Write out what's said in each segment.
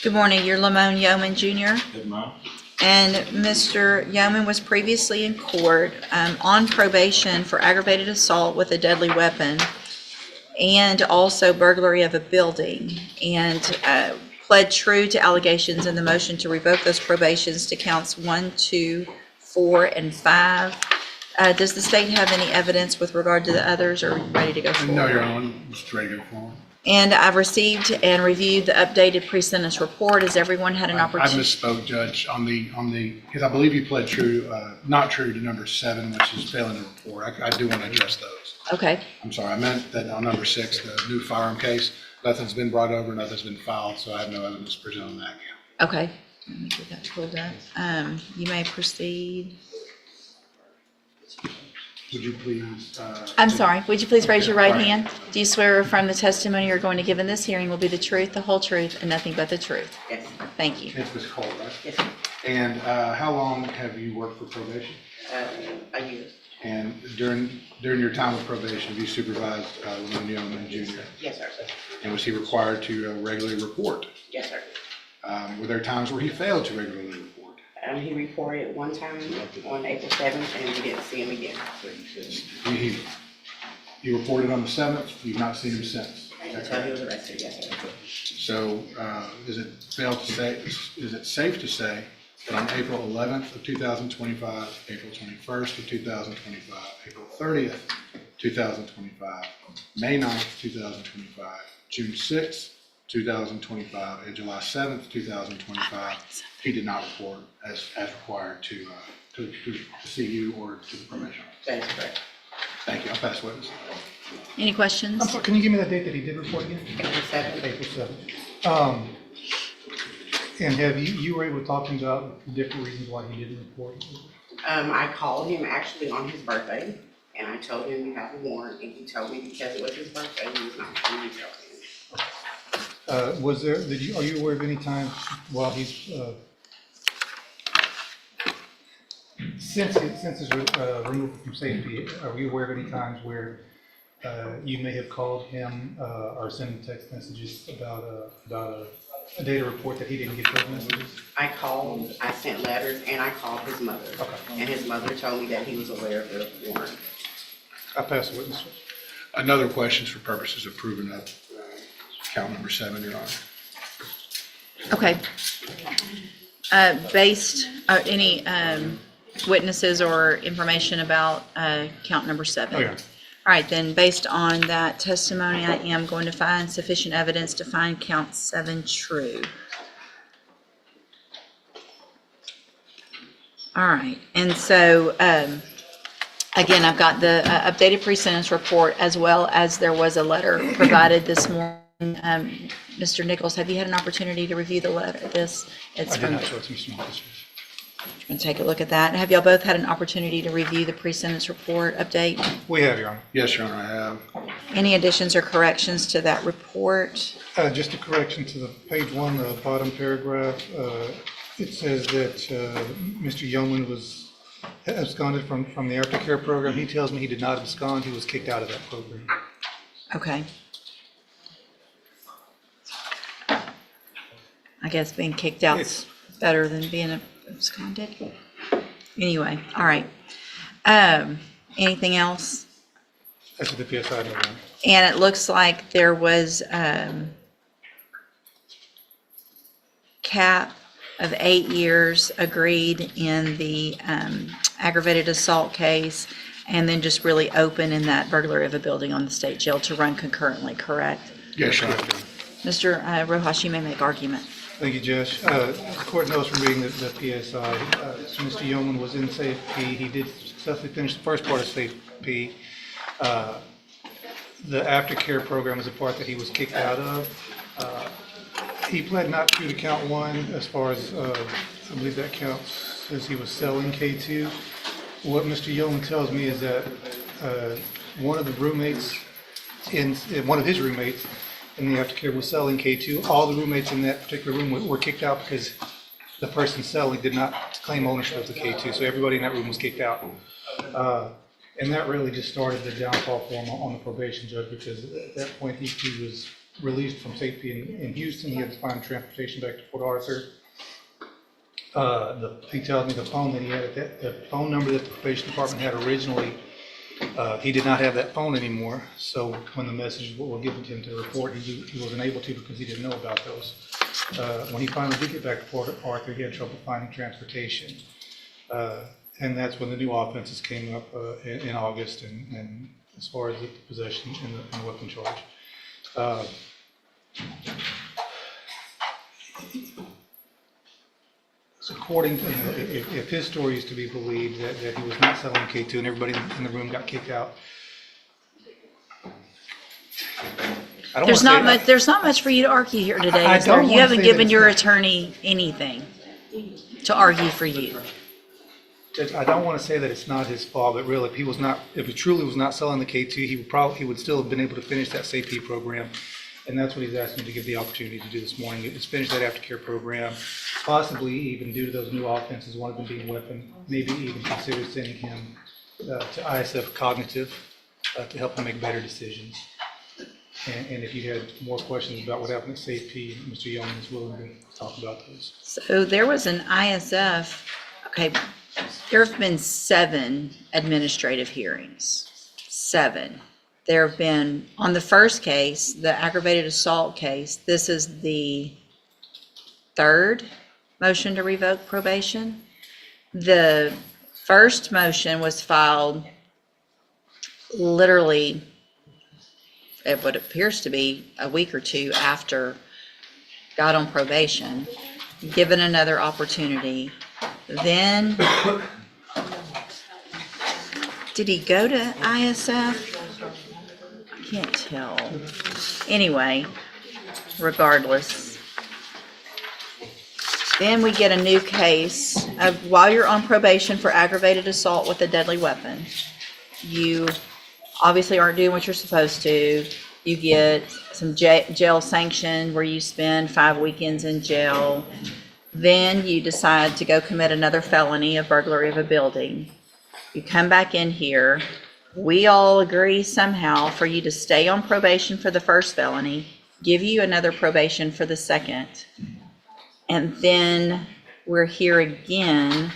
Good morning. You're Lamone Yamon Jr. Good morning. And Mr. Yeoman was previously in court on probation for aggravated assault with a deadly weapon and also burglary of a building, and pled true to allegations in the motion to revoke those probations to counts 1, 2, 4, and 5. Does the state have any evidence with regard to the others, or are you ready to go forward? No, Your Honor, just ready to go forward. And I've received and reviewed the updated pre-sentence report. Has everyone had an I opportunity? misspoke, Judge, on the, because I believe you pled true, not true to number 7, which is failing to report. I do want to address those. Okay. I'm sorry, I meant that on number 6, the new firearm case, nothing's been brought over, nothing's been filed, so I have no evidence presented on that count. Okay, let me get that pulled up. You may proceed. Would you please? I'm sorry, would you please raise your right hand? Do you swear or affirm the testimony you're going to give in this hearing will be the truth, the whole truth, and nothing but the truth? Yes. Thank you. It's Ms. Cole, right? Yes. And how long have you worked for probation? A year. And during your time of probation, have you supervised Lamone Yamon Jr.? Yes, sir. And was he required to regularly report? Yes, sir. Were there times where he failed to regularly report? He reported one time on April 7th, and we didn't see him again. He reported on the 7th, you've not seen him since. Until he was arrested, yes, sir. So is it safe to say that on April 11th of 2025, April 21st of 2025, April 30th, 2025, May 9th, 2025, June 6th, 2025, and July 7th, 2025, he did not report as required to see you or to the probation? That is correct. Thank you. I'll pass witness. Any questions? I'm sorry, can you give me that date that he did report again? April 7th. April 7th. And have you were able to talk to him about the different reasons why he didn't report? I called him actually on his birthday, and I told him you have a warrant, and he told me because it was his birthday, he was not going to tell him. Are you aware of any times while he's, since his removal from safety, are you aware of any times where you may have called him or sent him text messages about a data report that he didn't get those messages? I called, I sent letters, and I called his mother. Okay. And his mother told me that he was aware of the warrant. I'll pass the witness. Another question for purposes of proving up count number 7, Your Honor. Okay. Based, any witnesses or information about count number 7? Oh, yeah. All right, then, based on that testimony, I am going to find sufficient evidence to find count 7 true. All right, and so, again, I've got the updated pre-sentence report, as well as there was a letter provided this morning. Mr. Nichols, have you had an opportunity to review the letter? I did not show it to Mr. Nichols. And take a look at that. Have y'all both had an opportunity to review the pre-sentence report update? We have, Your Honor. Yes, Your Honor, I have. Any additions or corrections to that report? Just a correction to the page 1, the bottom paragraph. It says that Mr. Yeoman was absconded from the aftercare program. He tells me he did not abscond. He was kicked out of that program. Okay. I guess being kicked out is better than being absconded. Anyway, all right. Anything else? That's what the PSI noted. And it looks like there was cap of 8 years agreed in the aggravated assault case, and then just really open in that burglary of a building on the state jail to run concurrently, correct? Yes, Your Honor. Mr. Rojas, you may make argument. Thank you, Judge. The court knows from reading the PSI, Mr. Yeoman was in safe P. He did successfully finish the first part of safe P. The aftercare program is a part that he was kicked out of. He pled not true to count 1 as far as, I believe that counts as he was selling K2. What Mr. Yeoman tells me is that one of his roommates in the aftercare was selling K2. All the roommates in that particular room were kicked out because the person selling did not claim ownership of the K2, so everybody in that room was kicked out. And that really just started the downfall for him on the probation judge, because at that point he was released from safety in Houston. He had to find transportation back to Port Arthur. He tells me the phone that he had, the phone number that the probation department had originally, he did not have that phone anymore. So when the messages were given to him to report, he wasn't able to because he didn't know about those. When he finally did get back to Port Arthur, he had trouble finding transportation. And that's when the new offenses came up in August, and as far as the possession and the weapon charge. So according to, if his story is to be believed, that he was not selling K2 and everybody in the room got kicked out. There's not much for you to argue here today, is there? You haven't given your attorney anything to argue for you. Judge, I don't want to say that it's not his fault, but really, if he truly was not selling the K2, he would still have been able to finish that safety program. And that's what he's asking me to give the opportunity to do this morning, is finish that aftercare program, possibly even due to those new offenses, one of them being weapon, maybe even consider sending him to ISF Cognitive to help him make better decisions. And if you had more questions about what happened at safety, Mr. Yamon is willing to talk about those. So there was an ISF, okay, there have been 7 administrative hearings, 7. There have been, on the first case, the aggravated assault case, this is the 3rd motion to revoke probation. The first motion was filed literally, what appears to be a week or 2 after got on probation, given another opportunity. Then, did he go to ISF? I can't tell. Anyway, regardless. Then we get a new case of, while you're on probation for aggravated assault with a deadly weapon, you obviously aren't doing what you're supposed to. You get some jail sanction where you spend 5 weekends in jail. Then you decide to go commit another felony of burglary of a building. You come back in here. We all agree somehow for you to stay on probation for the first felony, give you another probation for the second. And then we're here again.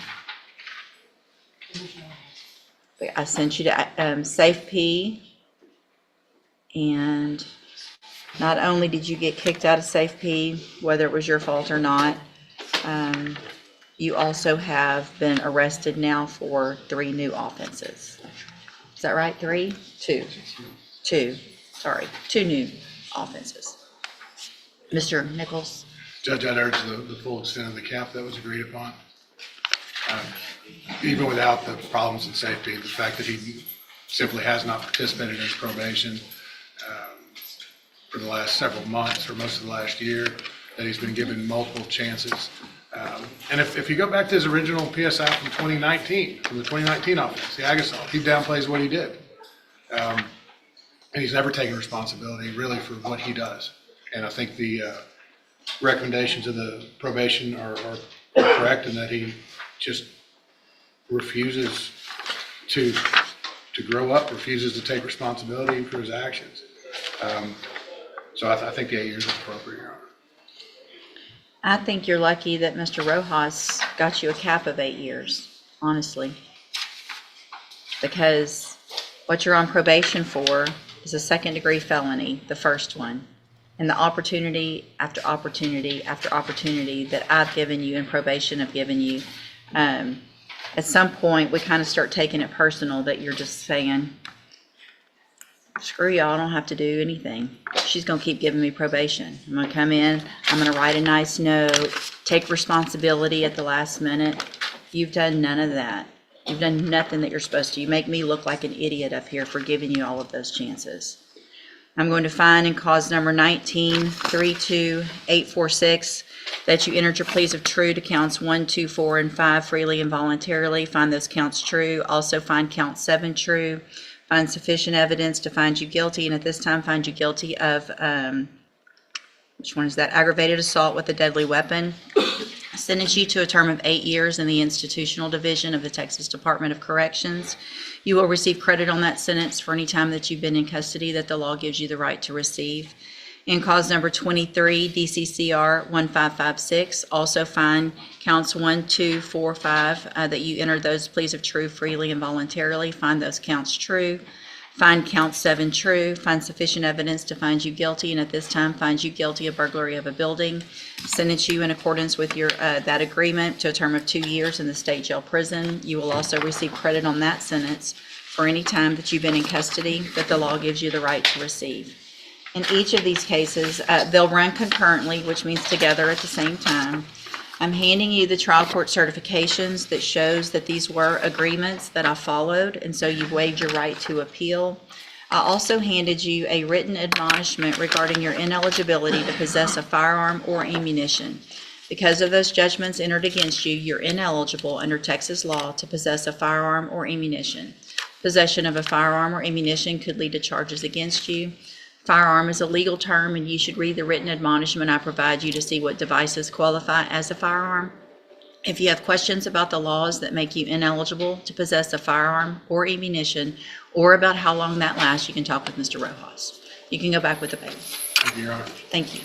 I sent you to Safe P. And not only did you get kicked out of Safe P, whether it was your fault or not, you also have been arrested now for 3 new offenses. Is that right? 3? 2. 2. Sorry, 2 new offenses. Mr. Nichols? Judge, I'd urge the full extent of the cap that was agreed upon. Even without the problems in safety, the fact that he simply has not participated in his probation for the last several months or most of the last year, that he's been given multiple chances. And if you go back to his original PSI from 2019, from the 2019 offense, the ag assault, he downplays what he did. And he's never taken responsibility really for what he does. And I think the recommendations of the probation are correct in that he just refuses to grow up, refuses to take responsibility for his actions. So I think the 8 years is appropriate, Your Honor. I think you're lucky that Mr. Rojas got you a cap of 8 years, honestly. Because what you're on probation for is a 2nd-degree felony, the first one. And the opportunity after opportunity after opportunity that I've given you and probation have given you, at some point we kind of start taking it personal that you're just saying, screw y'all, I don't have to do anything. She's going to keep giving me probation. I'm going to come in, I'm going to write a nice note, take responsibility at the last minute. You've done none of that. You've done nothing that you're supposed to. You make me look like an idiot up here for giving you all of those chances. I'm going to find in cause number 19-32846 that you entered your pleas of true to counts 1, 2, 4, and 5 freely and voluntarily. Find those counts true. Also find count 7 true. Find sufficient evidence to find you guilty, and at this time find you guilty of, which one is that? Aggravated assault with a deadly weapon. Sentence you to a term of 8 years in the institutional division of the Texas Department of Corrections. You will receive credit on that sentence for any time that you've been in custody that the law gives you the right to receive. In cause number 23, DCCR 1556, also find counts 1, 2, 4, 5, that you entered those pleas of true freely and voluntarily. Find those counts true. Find count 7 true. Find sufficient evidence to find you guilty, and at this time find you guilty of burglary of a building. Sentence you in accordance with your that agreement to a term of 2 years in the state jail prison. You will also receive credit on that sentence for any time that you've been in custody that the law gives you the right to receive. In each of these cases, they'll run concurrently, which means together at the same time. I'm handing you the trial court certifications that shows that these were agreements that I followed, and so you've waived your right to appeal. I also handed you a written admonishment regarding your ineligibility to possess a firearm or ammunition. Because of those judgments entered against you, you're ineligible under Texas law to possess a firearm or ammunition. Possession of a firearm or ammunition could lead to charges against you. Firearm is a legal term, and you should read the written admonishment I provide you to see what devices qualify as a firearm. If you have questions about the laws that make you ineligible to possess a firearm or ammunition, or about how long that lasts, you can talk with Mr. Rojas. You can go back with the paper. Thank you, Your Honor. Thank you.